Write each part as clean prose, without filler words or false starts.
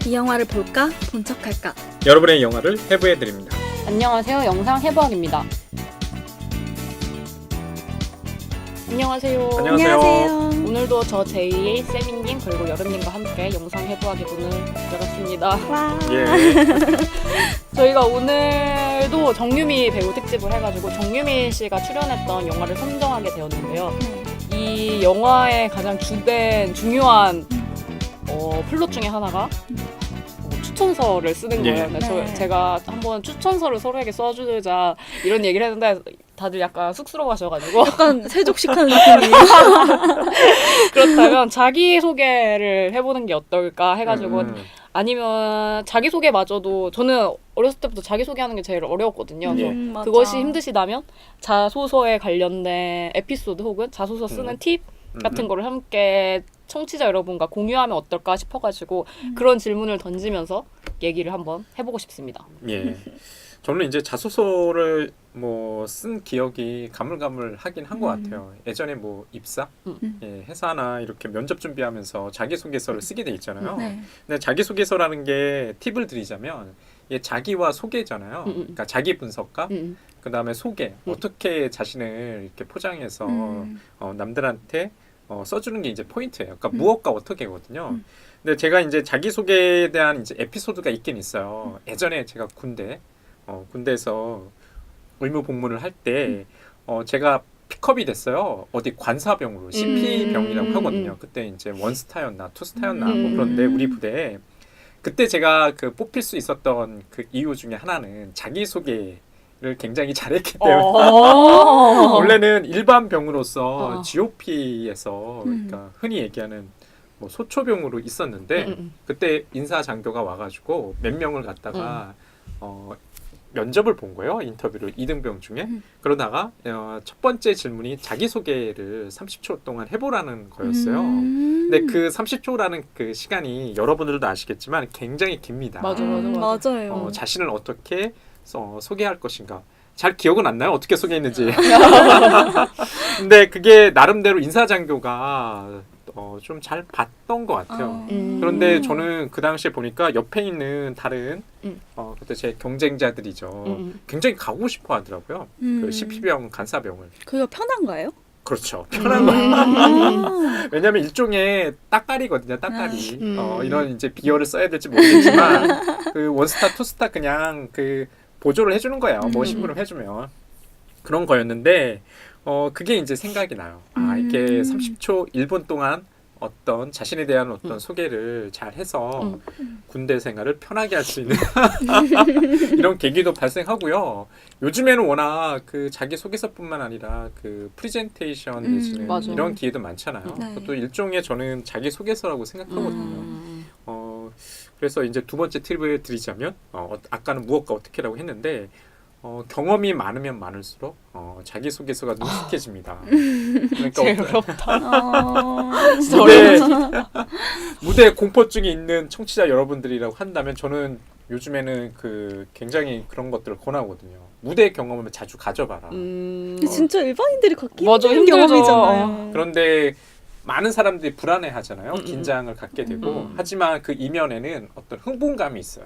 이 영화를 볼까? 본 척할까? 여러분의 영화를 해부해드립니다. 안녕하세요. 영상 해부학입니다. 안녕하세요. 안녕하세요. 오늘도 저 제이, 세민님 그리고 여름님과 함께 영상 해부학의 문을 열었습니다. 와. 예. 저희가 오늘도 정유미 배우 특집을 해가지고 정유미 씨가 출연했던 영화를 선정하게 되었는데요. 이 영화의 가장 주된 중요한 플롯 중에 하나가 추천서를 쓰는 거예요. 근데 네. 제가 한번 추천서를 서로에게 써주자 이런 얘기를 했는데 다들 약간 쑥스러워하셔가지고 약간 세족식하는 느낌이에요. 그렇다면 자기소개를 해보는 게 어떨까 해가지고 아니면 자기소개마저도 저는 어렸을 때부터 자기소개하는 게 제일 어려웠거든요. 예. 맞아. 그것이 힘드시다면 자소서에 관련된 에피소드 혹은 자소서 쓰는 팁 같은 거를 함께 청취자 여러분과 공유하면 어떨까 싶어가지고 그런 질문을 던지면서 얘기를 한번 해보고 싶습니다. 예. 저는 이제 자소서를 쓴 기억이 가물가물하긴 한 것 같아요. 예전에 입사, 예, 회사나 이렇게 면접 준비하면서 자기소개서를 쓰게 돼 있잖아요. 네. 근데 자기소개서라는 게 팁을 드리자면 자기와 소개잖아요. 그러니까 자기 분석과 그 다음에 소개, 어떻게 자신을 이렇게 포장해서 남들한테 써주는 게 이제 포인트예요. 그러니까 무엇과 어떻게거든요. 근데 제가 이제 자기소개에 대한 이제 에피소드가 있긴 있어요. 예전에 제가 군대에서 의무 복무를 할 때 제가 픽업이 됐어요. 어디 관사병으로 CP병이라고 하거든요. 그때 이제 원스타였나 투스타였나 그런데 우리 부대에 그때 제가 뽑힐 수 있었던 그 이유 중에 하나는 자기소개 를 굉장히 잘했기 때문에 원래는 일반 병으로서 GOP에서 그러니까 흔히 얘기하는 소초병으로 있었는데 그때 인사장교가 와가지고 몇 명을 갖다가 면접을 본 거예요. 인터뷰를 2등병 중에. 그러다가 첫 번째 질문이 자기소개를 30초 동안 해보라는 거였어요. 근데 그 30초라는 그 시간이 여러분들도 아시겠지만 굉장히 깁니다. 맞아요. 자신을 어떻게 소개할 것인가. 잘 기억은 안 나요? 어떻게 소개했는지. 근데 그게 나름대로 인사장교가 좀 잘 봤던 것 같아요. 그런데 저는 그 당시에 보니까 옆에 있는 다른 그때 제 경쟁자들이죠. 굉장히 가고 싶어 하더라고요. 그 CP병, 간사병을. 그거 편한가요? 그렇죠. 편한 거예요. 왜냐하면 일종의 따까리거든요. 따까리. 이런 이제 비어를 써야 될지 모르겠지만 그 원스타, 투스타 그냥 그 보조를 해주는 거예요. 심부름 해주면 그런 거였는데 그게 이제 생각이 나요. 이게 30초 1분 동안 어떤 자신에 대한 어떤 소개를 잘 해서 군대 생활을 편하게 할 수 있는 이런 계기도 발생하고요. 요즘에는 워낙 그 자기 소개서뿐만 아니라 그 프리젠테이션 내지는 이런 기회도 많잖아요. 네. 그것도 일종의 저는 자기 소개서라고 생각하거든요. 그래서 이제 두 번째 팁을 드리자면 아까는 무엇과 어떻게라고 했는데 경험이 많으면 많을수록 자기소개서가 능숙해집니다. 그러니까 제일 어렵다. 무대 공포증이 있는 청취자 여러분들이라고 한다면 저는 요즘에는 굉장히 그런 것들을 권하거든요. 무대 경험을 자주 가져봐라. 진짜 일반인들이 갖기 맞아, 힘든 경험이잖아요. 그런데 많은 사람들이 불안해하잖아요. 긴장을 갖게 되고 하지만 그 이면에는 어떤 흥분감이 있어요.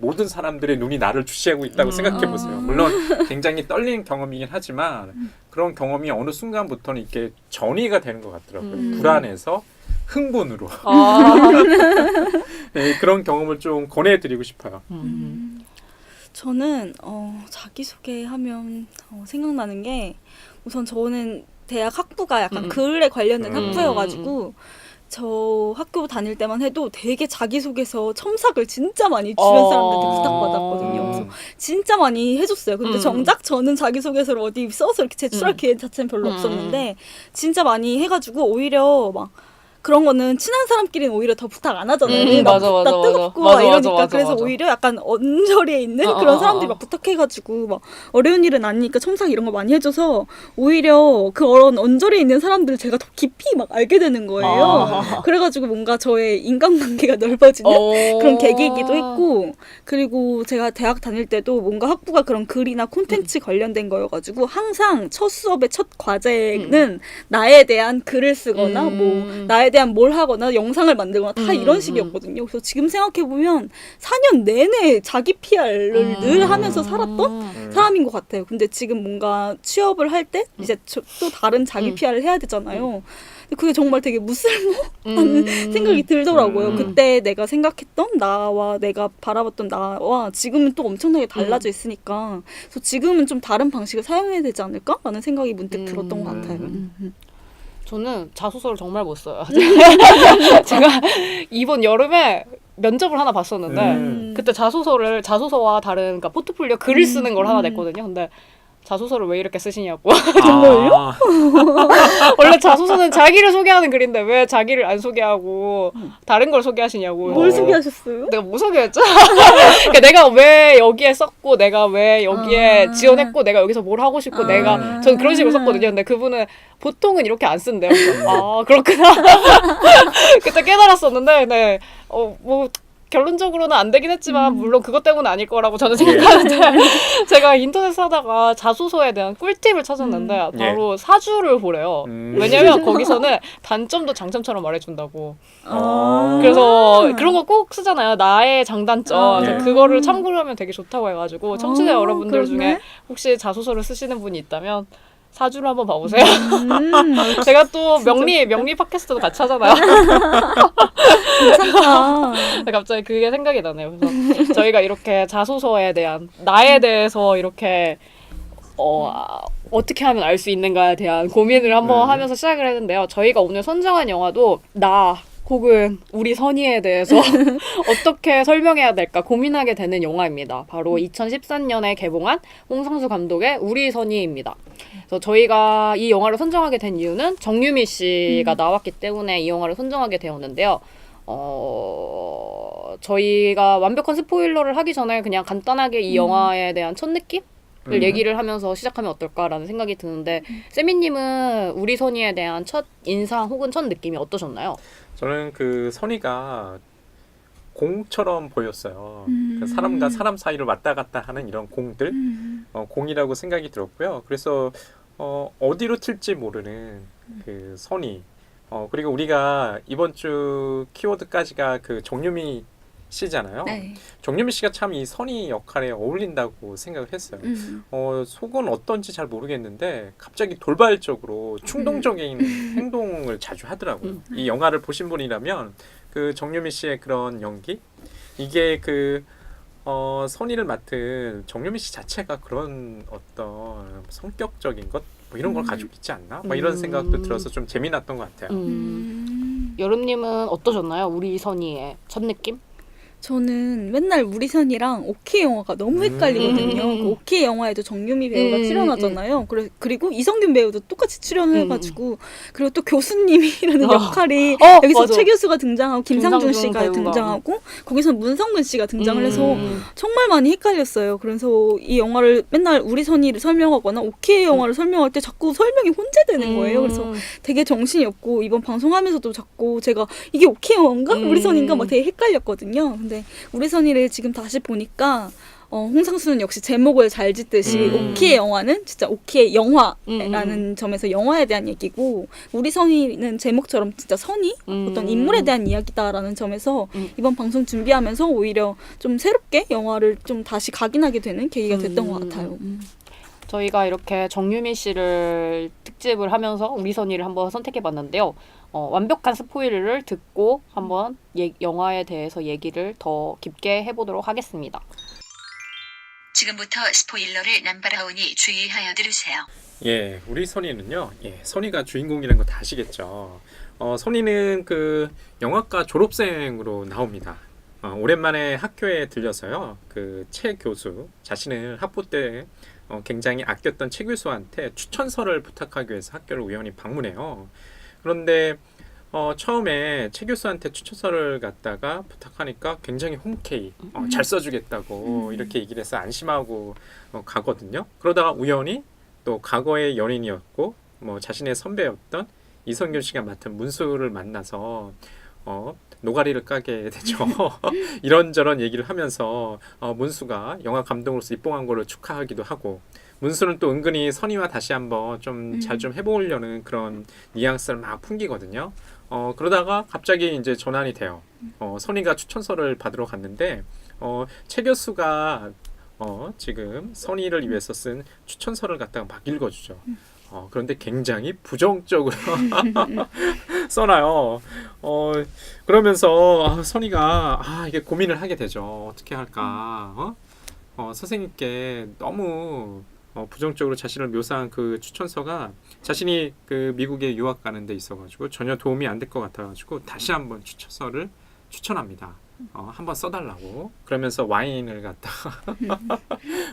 모든 사람들의 눈이 나를 주시하고 있다고 생각해보세요. 물론 굉장히 떨리는 경험이긴 하지만 그런 경험이 어느 순간부터는 이렇게 전이가 되는 것 같더라고요. 불안해서 흥분으로. 네, 그런 경험을 좀 권해드리고 싶어요. 저는 자기소개하면 생각나는 게 우선 저는 대학 학부가 약간 글에 관련된 학부여가지고 저 학교 다닐 때만 해도 되게 자기소개서 첨삭을 진짜 많이 주변 사람들한테 부탁받았거든요. 그래서 진짜 많이 해줬어요. 근데 정작 저는 자기소개서를 어디 써서 이렇게 제출할 기회 자체는 별로 없었는데 진짜 많이 해가지고 오히려 막 그런 거는 친한 사람끼리는 오히려 더 부탁 안 하잖아요. 나 뜨겁고 막 이러니까. 그래서 오히려 약간 언저리에 있는 그런 사람들이 막 부탁해가지고 막 어려운 일은 아니니까 첨삭 이런 거 많이 해줘서 오히려 그런 언저리에 있는 사람들을 제가 더 깊이 막 알게 되는 거예요. 그래가지고 뭔가 저의 인간관계가 넓어지는 그런 계기이기도 했고, 그리고 제가 대학 다닐 때도 뭔가 학부가 그런 글이나 콘텐츠 관련된 거여가지고 항상 첫 수업의 첫 과제는 나에 대한 글을 쓰거나 나에 나에 대한 뭘 하거나 영상을 만들거나 다 이런 식이었거든요. 그래서 지금 생각해보면 4년 내내 자기 PR을 늘 하면서 살았던 사람인 것 같아요. 근데 지금 뭔가 취업을 할 때 이제 또 다른 자기 PR을 해야 되잖아요. 근데 그게 정말 되게 무쓸모하는 생각이 들더라고요. 그때 내가 생각했던 나와 내가 바라봤던 나와 지금은 또 엄청나게 달라져 있으니까 그래서 지금은 좀 다른 방식을 사용해야 되지 않을까라는 생각이 문득 들었던 것 같아요. 저는 자소서를 정말 못 써요. 제가 이번 여름에 면접을 하나 봤었는데 그때 자소서와 다른 그러니까 포트폴리오 글을 쓰는 걸 하나 냈거든요. 근데 자소서를 왜 이렇게 쓰시냐고. 정말요? 원래 자소서는 자기를 소개하는 글인데 왜 자기를 안 소개하고 다른 걸 소개하시냐고. 뭘 소개하셨어요? 내가 뭐 소개했죠? 그러니까 내가 왜 여기에 썼고 내가 왜 여기에 지원했고 내가 여기서 뭘 하고 싶고 내가 저는 그런 식으로 썼거든요. 근데 그분은 보통은 이렇게 안 쓴대요. 그래서 그렇구나. 그때 깨달았었는데 네. 뭐 결론적으로는 안 되긴 했지만 물론 그것 때문은 아닐 거라고 저는 생각하는데 제가 인터넷 하다가 자소서에 대한 꿀팁을 찾았는데 바로 사주를 보래요. 왜냐면 거기서는 단점도 장점처럼 말해준다고. 그래서 그런 거 꼭 쓰잖아요. 나의 장단점. 그래서 그거를 참고를 하면 되게 좋다고 해가지고 청취자 여러분들 중에 혹시 자소서를 쓰시는 분이 있다면 사주를 한번 봐보세요. 제가 또 명리 팟캐스트도 같이 하잖아요. 괜찮다. 갑자기 그게 생각이 나네요. 그래서 저희가 이렇게 자소서에 대한 나에 대해서 이렇게 어떻게 하면 알 수 있는가에 대한 고민을 한번 하면서 시작을 했는데요. 저희가 오늘 선정한 영화도 나 혹은 우리 선희에 대해서 어떻게 설명해야 될까 고민하게 되는 영화입니다. 바로 2013년에 개봉한 홍상수 감독의 우리 선희입니다. 그래서 저희가 이 영화를 선정하게 된 이유는 정유미 씨가 나왔기 때문에 이 영화를 선정하게 되었는데요. 저희가 완벽한 스포일러를 하기 전에 그냥 간단하게 이 영화에 대한 첫 느낌을 얘기를 하면서 시작하면 어떨까라는 생각이 드는데 세미님은 우리 선희에 대한 첫 인상 혹은 첫 느낌이 어떠셨나요? 저는 그 선희가 공처럼 보였어요. 그 사람과 사람 사이를 왔다 갔다 하는 이런 공들, 공이라고 생각이 들었고요. 그래서 어디로 튈지 모르는 그 선희. 그리고 우리가 이번 주 키워드까지가 그 정유미 씨잖아요. 네. 정유미 씨가 참 이 선희 역할에 어울린다고 생각을 했어요. 속은 어떤지 잘 모르겠는데 갑자기 돌발적으로 충동적인 행동을 자주 하더라고요. 이 영화를 보신 분이라면 그 정유미 씨의 그런 연기 이게 그 선희를 맡은 정유미 씨 자체가 그런 어떤 성격적인 것 뭐 이런 걸 가지고 있지 않나? 뭐 이런 생각도 들어서 좀 재미났던 것 같아요. 여름님은 어떠셨나요? 우리 선희의 첫 느낌? 저는 맨날 우리 선이랑 오키 영화가 너무 헷갈리거든요. 그 오키 영화에도 정유미 배우가 출연하잖아요. 그리고 이성균 배우도 똑같이 출연을 해가지고 그리고 또 교수님이라는 역할이 여기서 맞아. 최 교수가 등장하고 김상준 씨가 배우가. 등장하고 거기서 문성근 씨가 등장을 해서 정말 많이 헷갈렸어요. 그래서 이 영화를 맨날 우리 선이를 설명하거나 오키 영화를 설명할 때 자꾸 설명이 혼재되는 거예요. 그래서 되게 정신이 없고 이번 방송하면서도 자꾸 제가 이게 오키 영화인가? 우리 선인가? 막 되게 헷갈렸거든요. 근데 우리 선이를 지금 다시 보니까 홍상수는 역시 제목을 잘 짓듯이 오키의 영화는 진짜 오키의 영화라는 점에서 영화에 대한 얘기고 우리 선이는 제목처럼 진짜 선이 어떤 인물에 대한 이야기다라는 점에서 이번 방송 준비하면서 오히려 좀 새롭게 영화를 좀 다시 각인하게 되는 계기가 됐던 것 같아요. 저희가 이렇게 정유미 씨를 특집을 하면서 우리 선희를 한번 선택해봤는데요. 완벽한 스포일러를 듣고 한번 영화에 대해서 얘기를 더 깊게 해보도록 하겠습니다. 지금부터 스포일러를 남발하오니 주의하여 들으세요. 예, 우리 선희는요. 예, 선희가 주인공이라는 거 다 아시겠죠. 선희는 그 영화과 졸업생으로 나옵니다. 오랜만에 학교에 들려서요. 그 최 교수 자신을 학부 때 굉장히 아꼈던 최 교수한테 추천서를 부탁하기 위해서 학교를 우연히 방문해요. 그런데 처음에 최 교수한테 추천서를 갖다가 부탁하니까 굉장히 흔쾌히 잘 써주겠다고 이렇게 얘기를 해서 안심하고 가거든요. 그러다가 우연히 또 과거의 연인이었고 뭐 자신의 선배였던 이성균 씨가 맡은 문수를 만나서 노가리를 까게 되죠. 이런저런 얘기를 하면서 문수가 영화 감독으로서 입봉한 거를 축하하기도 하고 문수는 또 은근히 선의와 다시 한번 좀 잘 좀 해보려는 그런 뉘앙스를 막 풍기거든요. 그러다가 갑자기 이제 전환이 돼요. 선의가 추천서를 받으러 갔는데 최 교수가 지금 선의를 위해서 쓴 추천서를 갖다가 막 읽어주죠. 그런데 굉장히 부정적으로 써놔요. 그러면서 선의가 이게 고민을 하게 되죠. 어떻게 할까? 선생님께 너무 부정적으로 자신을 묘사한 그 추천서가 자신이 그 미국에 유학 가는 데 있어가지고 전혀 도움이 안 될 것 같아가지고 다시 한번 추천서를 추천합니다. 한번 써달라고. 그러면서 와인을 갖다가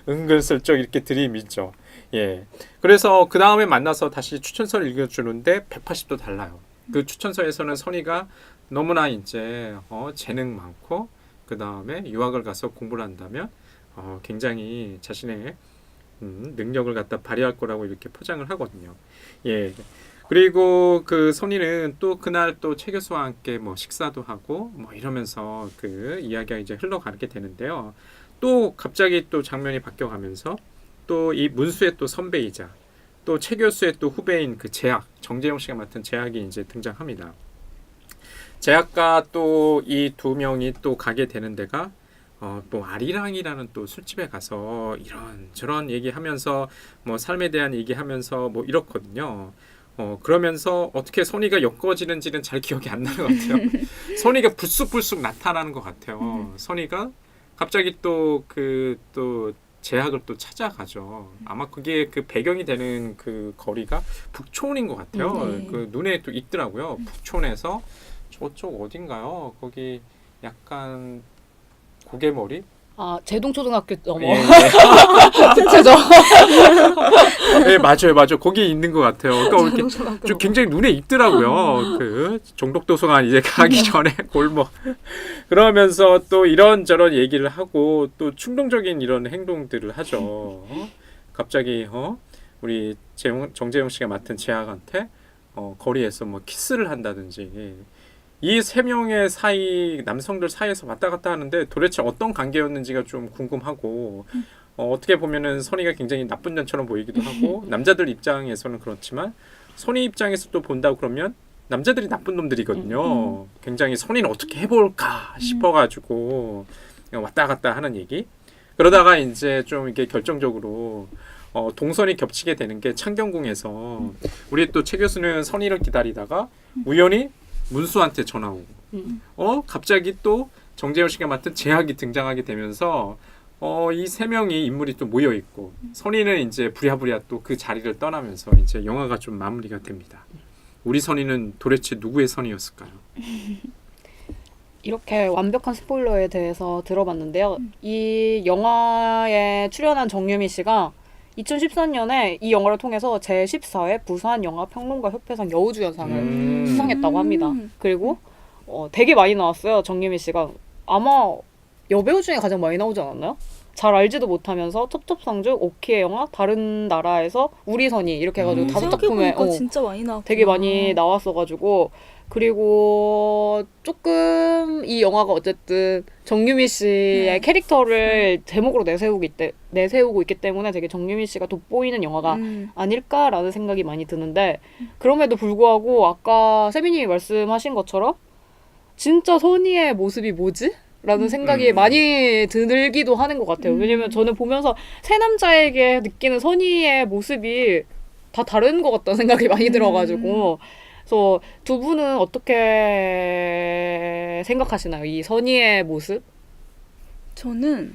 은근슬쩍 이렇게 들이밀죠. 예. 그래서 그 다음에 만나서 다시 추천서를 읽어주는데 180도 달라요. 그 추천서에서는 선의가 너무나 이제 재능 많고 그 다음에 유학을 가서 공부를 한다면 굉장히 자신의 능력을 갖다 발휘할 거라고 이렇게 포장을 하거든요. 예. 그리고 그 선의는 또 그날 또 최 교수와 함께 뭐 식사도 하고 뭐 이러면서 그 이야기가 이제 흘러가게 되는데요. 또 갑자기 또 장면이 바뀌어가면서 또 이 문수의 또 선배이자 또 최 교수의 또 후배인 그 재학, 정재영 씨가 맡은 재학이 이제 등장합니다. 재학과 또 이 두 명이 또 가게 되는 데가 또 아리랑이라는 또 술집에 가서 이런 저런 얘기하면서 뭐 삶에 대한 얘기하면서 뭐 이렇거든요. 그러면서 어떻게 선의가 엮어지는지는 잘 기억이 안 나는 것 같아요. 선의가 불쑥불쑥 나타나는 것 같아요. 선의가 갑자기 또 제약을 또 찾아가죠. 아마 그게 그 배경이 되는 그 거리가 북촌인 것 같아요. 네. 그 눈에 또 있더라고요. 북촌에서 저쪽 어딘가요? 거기 약간 고개머리? 제동초등학교 넘어. 예, 진짜죠? 네, 맞아요. 거기 있는 것 같아요. 그러니까 이렇게 좀 굉장히 눈에 익더라고요. 그 종덕도서관 이제 가기 전에 골목. 그러면서 또 이런저런 얘기를 하고 또 충동적인 이런 행동들을 하죠. 갑자기 우리 정재영 씨가 맡은 재학한테 거리에서 뭐 키스를 한다든지. 이 세 명의 사이 남성들 사이에서 왔다 갔다 하는데 도대체 어떤 관계였는지가 좀 궁금하고 어떻게 보면은 선의가 굉장히 나쁜 년처럼 보이기도 하고 남자들 입장에서는 그렇지만 선의 입장에서 또 본다고 그러면 남자들이 나쁜 놈들이거든요. 굉장히 선의는 어떻게 해볼까 싶어가지고 왔다 갔다 하는 얘기. 그러다가 이제 좀 이게 결정적으로 동선이 겹치게 되는 게 창경궁에서 우리 또 최 교수는 선의를 기다리다가 우연히 문수한테 전화 오고 갑자기 또 정재영 씨가 맡은 재학이 등장하게 되면서 이 세 명이 인물이 또 모여 있고 선의는 이제 부랴부랴 또 그 자리를 떠나면서 이제 영화가 좀 마무리가 됩니다. 우리 선의는 도대체 누구의 선의였을까요? 이렇게 완벽한 스포일러에 대해서 들어봤는데요. 이 영화에 출연한 정유미 씨가 2014년에 이 영화를 통해서 제14회 부산영화평론가협회상 여우주연상을 수상했다고 합니다. 그리고 되게 많이 나왔어요. 정유미 씨가. 아마 여배우 중에 가장 많이 나오지 않았나요? 잘 알지도 못하면서 첩첩상 중 오키의 영화 다른 나라에서 우리 선이 이렇게 해가지고 5작품에 진짜 많이 나왔구나. 되게 많이 나왔어가지고 그리고 조금 이 영화가 어쨌든 정유미 씨의 캐릭터를 제목으로 내세우고 있기 때문에 되게 정유미 씨가 돋보이는 영화가 아닐까라는 생각이 많이 드는데 그럼에도 불구하고 아까 세빈님이 말씀하신 것처럼 진짜 선의의 모습이 뭐지? 라는 생각이 많이 들기도 하는 것 같아요. 왜냐면 저는 보면서 세 남자에게 느끼는 선의의 모습이 다 다른 것 같다는 생각이 많이 들어가지고 그래서 두 분은 어떻게 생각하시나요? 이 선의의 모습? 저는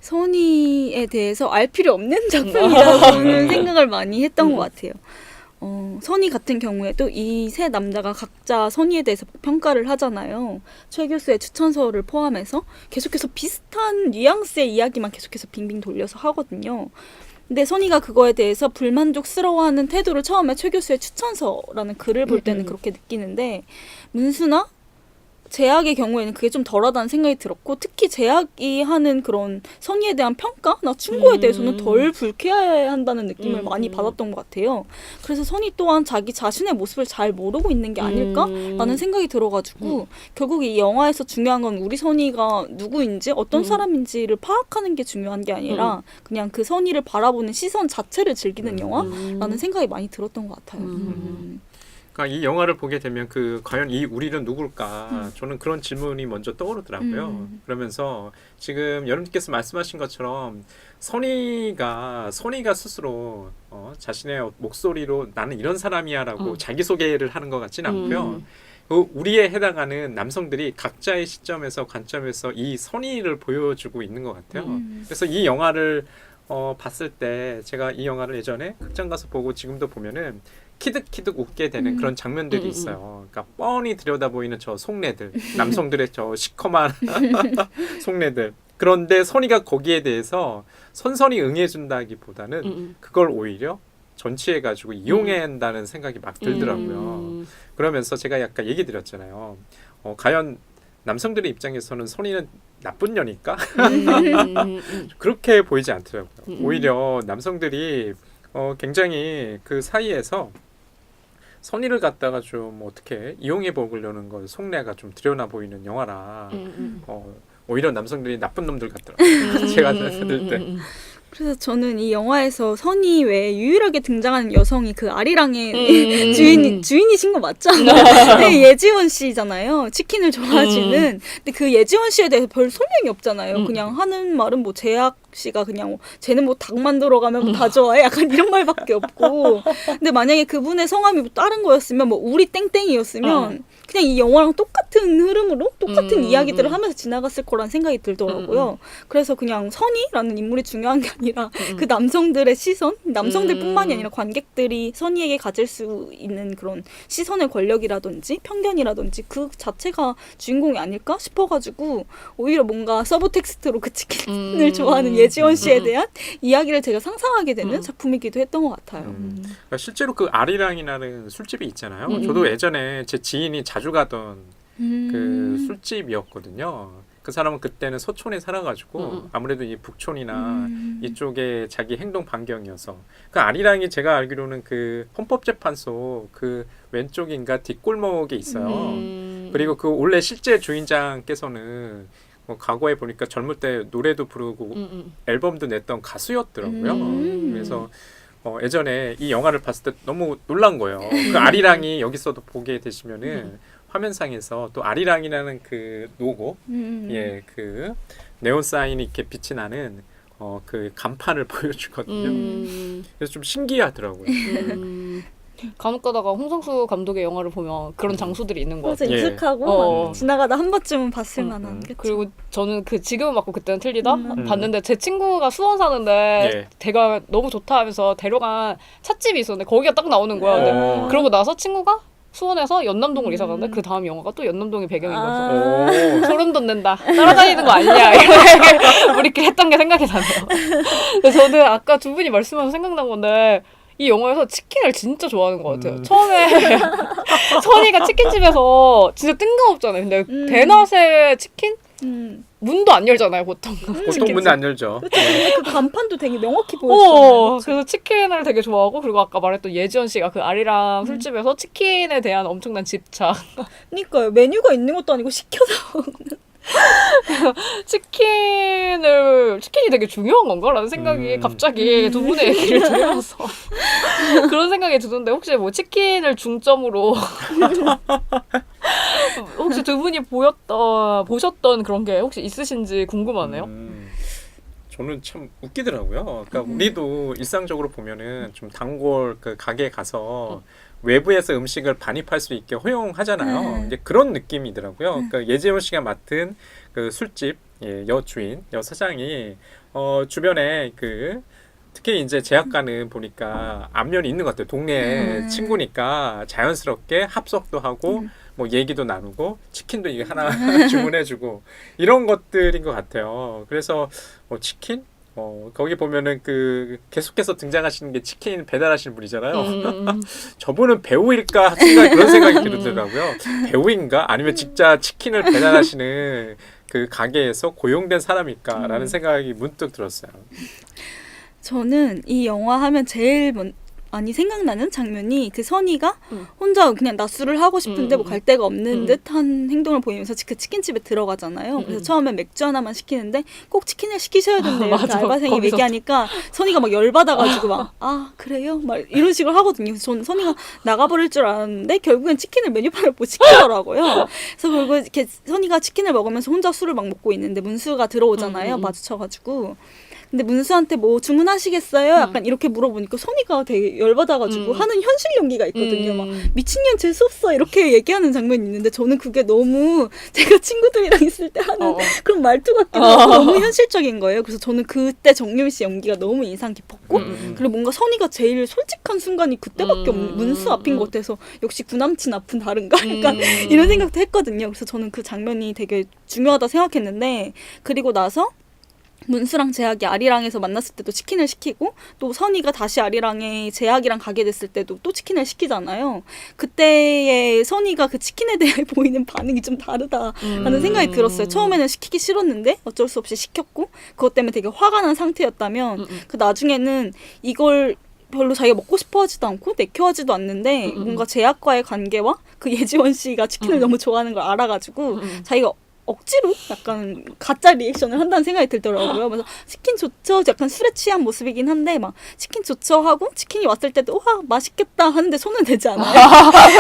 선의에 대해서 알 필요 없는 작품이라고는 생각을 많이 했던 것 같아요. 선의 같은 경우에도 이 세 남자가 각자 선의에 대해서 평가를 하잖아요. 최 교수의 추천서를 포함해서 계속해서 비슷한 뉘앙스의 이야기만 계속해서 빙빙 돌려서 하거든요. 근데 선의가 그거에 대해서 불만족스러워하는 태도를 처음에 최 교수의 추천서라는 글을 볼 때는 그렇게 느끼는데 문수나 제약의 경우에는 그게 좀 덜하다는 생각이 들었고 특히 제약이 하는 그런 선의에 대한 평가나 충고에 대해서는 덜 불쾌해한다는 느낌을 많이 받았던 것 같아요. 그래서 선의 또한 자기 자신의 모습을 잘 모르고 있는 게 아닐까라는 생각이 들어가지고 결국 이 영화에서 중요한 건 우리 선의가 누구인지 어떤 사람인지를 파악하는 게 중요한 게 아니라 그냥 그 선의를 바라보는 시선 자체를 즐기는 영화라는 생각이 많이 들었던 것 같아요. 그러니까 이 영화를 보게 되면 과연 이 우리는 누굴까? 저는 그런 질문이 먼저 떠오르더라고요. 그러면서 지금 여러분께서 말씀하신 것처럼 선의가 스스로 자신의 목소리로 나는 이런 사람이야라고 자기소개를 하는 것 같지는 않고요. 우리에 해당하는 남성들이 각자의 시점에서 관점에서 이 선의를 보여주고 있는 것 같아요. 그래서 이 영화를 봤을 때 제가 이 영화를 예전에 극장 가서 보고 지금도 보면은 키득키득 웃게 되는 그런 장면들이 있어요. 그러니까 뻔히 들여다보이는 저 속내들, 남성들의 저 시커먼 속내들. 그런데 선의가 거기에 대해서 선선히 응해준다기보다는 그걸 오히려 전치해가지고 이용한다는 생각이 막 들더라고요. 그러면서 제가 약간 얘기 드렸잖아요. 과연 남성들의 입장에서는 선의는 나쁜 년일까? 그렇게 보이지 않더라고요. 오히려 남성들이 굉장히 그 사이에서 선의를 갖다가 좀 어떻게 이용해 보려는 걸 속내가 좀 드러나 보이는 영화라 오히려 남성들이 나쁜 놈들 같더라고요. 제가 들을 때. 그래서 저는 이 영화에서 선의 외에 유일하게 등장하는 여성이 그 아리랑의 주인이신 거 맞죠? 네, 예지원 씨잖아요. 치킨을 좋아하시는. 근데 그 예지원 씨에 대해서 별 설명이 없잖아요. 그냥 하는 말은 뭐 제약 씨가 그냥 쟤는 뭐 닭 만들어 가면 뭐 다 좋아해 약간 이런 말밖에 없고. 근데 만약에 그분의 성함이 뭐 다른 거였으면 뭐 우리 땡땡이었으면 그냥 이 영화랑 똑같은 흐름으로 똑같은 이야기들을 하면서 지나갔을 거란 생각이 들더라고요. 그래서 그냥 선의라는 인물이 중요한 게 아니라 그 남성들의 시선, 남성들뿐만이 아니라 관객들이 선의에게 가질 수 있는 그런 시선의 권력이라든지 편견이라든지 그 자체가 주인공이 아닐까 싶어가지고 오히려 뭔가 서브텍스트로 그 치킨을 좋아하는 예지원 씨에 대한 이야기를 제가 상상하게 되는 작품이기도 했던 것 같아요. 그러니까 실제로 그 아리랑이라는 술집이 있잖아요. 저도 예전에 제 지인이 자주 가던 그 술집이었거든요. 그 사람은 그때는 서촌에 살아가지고 아무래도 이 북촌이나 이쪽에 자기 행동 반경이어서 그 아리랑이 제가 알기로는 그 헌법재판소 그 왼쪽인가 뒷골목에 있어요. 그리고 그 원래 실제 주인장께서는 과거에 보니까 젊을 때 노래도 부르고 앨범도 냈던 가수였더라고요. 그래서 예전에 이 영화를 봤을 때 너무 놀란 거예요. 그 아리랑이 여기서도 보게 되시면은 화면상에서 또 아리랑이라는 그 로고, 예, 그 네온 사인이 이렇게 빛이 나는 그 간판을 보여주거든요. 그래서 좀 신기하더라고요. 간혹 가다가 홍상수 감독의 영화를 보면 그런 장소들이 있는 것 맞아, 같아요. 익숙하고 지나가다 한 번쯤은 봤을 만한. 그쵸? 그리고 저는 그 지금은 맞고 그때는 틀리다 봤는데 제 친구가 수원 사는데 걔가 너무 좋다 하면서 데려간 찻집이 있었는데 거기가 딱 나오는 거야. 근데 그러고 나서 친구가 수원에서 연남동을 이사 가는데 그 다음 영화가 또 연남동이 배경인 거죠. 소름 돋는다. 따라다니는 거 아니냐. 이렇게 우리끼리 했던 게 생각이 나네요. 근데 저는 아까 두 분이 말씀하셔서 생각난 건데 이 영화에서 치킨을 진짜 좋아하는 것 같아요. 처음에 선의가 치킨집에서 진짜 뜬금없잖아요. 근데 대낮에 치킨? 문도 안 열잖아요, 보통. 보통 문 안 열죠. 그 간판도 되게 명확히 보였어요. 그래서 치킨을 되게 좋아하고 그리고 아까 말했던 예지원 씨가 그 아리랑 술집에서 치킨에 대한 엄청난 집착. 그러니까요. 메뉴가 있는 것도 아니고 시켜서 치킨이 되게 중요한 건가라는 생각이 갑자기 두 분의 얘기를 들으면서 그런 생각이 드는데 혹시 뭐 치킨을 중점으로 혹시 두 분이 보셨던 그런 게 혹시 있으신지 궁금하네요. 저는 참 웃기더라고요. 그러니까 우리도 일상적으로 보면은 좀 단골 그 가게에 가서 외부에서 음식을 반입할 수 있게 허용하잖아요. 이제 그런 느낌이더라고요. 그러니까 예지원 씨가 맡은 그 술집 여주인, 여사장이 주변에 그 특히 이제 제약가는 보니까 안면이 있는 것 같아요. 동네 친구니까 자연스럽게 합석도 하고 뭐 얘기도 나누고 치킨도 이게 하나 주문해주고 이런 것들인 것 같아요. 그래서 치킨? 거기 보면은 그 계속해서 등장하시는 게 치킨 배달하시는 분이잖아요. 저분은 배우일까 그런 생각이 들더라고요. 배우인가? 아니면 진짜 치킨을 배달하시는 그 가게에서 고용된 사람일까라는 생각이 문득 들었어요. 저는 이 영화 하면 제일 많이 생각나는 장면이 그 선이가 혼자 그냥 낮술을 하고 싶은데 뭐 갈 데가 없는 듯한 행동을 보이면서 그 치킨집에 들어가잖아요. 그래서 처음엔 맥주 하나만 시키는데 꼭 치킨을 시키셔야 된대요. 이렇게 맞아. 알바생이 거기서. 얘기하니까 선이가 막 열받아가지고 막 아 그래요? 막 이런 식으로 하거든요. 그래서 저는 선이가 나가버릴 줄 알았는데 결국엔 치킨을 메뉴판을 못 시키더라고요. 그래서 결국 이렇게 선이가 치킨을 먹으면서 혼자 술을 막 먹고 있는데 문수가 들어오잖아요. 마주쳐가지고. 근데 문수한테 뭐 주문하시겠어요? 약간 이렇게 물어보니까 선이가 되게 열받아가지고 하는 현실 연기가 있거든요. 막 미친년 재수없어 이렇게 얘기하는 장면이 있는데 저는 그게 너무 제가 친구들이랑 있을 때 하는 그런 말투 같기도 하고 너무 현실적인 거예요. 그래서 저는 그때 정유미 씨 연기가 너무 인상 깊었고 그리고 뭔가 선이가 제일 솔직한 순간이 그때밖에 없는 문수 앞인 것 같아서 역시 구남친 앞은 다른가? 약간 이런 생각도 했거든요. 그래서 저는 그 장면이 되게 중요하다 생각했는데 그리고 나서 문수랑 제약이 아리랑에서 만났을 때도 치킨을 시키고 또 선이가 다시 아리랑에 제약이랑 가게 됐을 때도 또 치킨을 시키잖아요. 그때의 선이가 그 치킨에 대해 보이는 반응이 좀 다르다라는 생각이 들었어요. 처음에는 시키기 싫었는데 어쩔 수 없이 시켰고 그것 때문에 되게 화가 난 상태였다면 그 나중에는 이걸 별로 자기가 먹고 싶어 하지도 않고 내켜하지도 않는데 뭔가 제약과의 관계와 그 예지원 씨가 치킨을 너무 좋아하는 걸 알아가지고 자기가 억지로 약간 가짜 리액션을 한다는 생각이 들더라고요. 그래서 치킨 좋죠. 약간 술에 취한 모습이긴 한데 막 치킨 좋죠 하고 치킨이 왔을 때도 와 맛있겠다 하는데 손은 대지 않아요.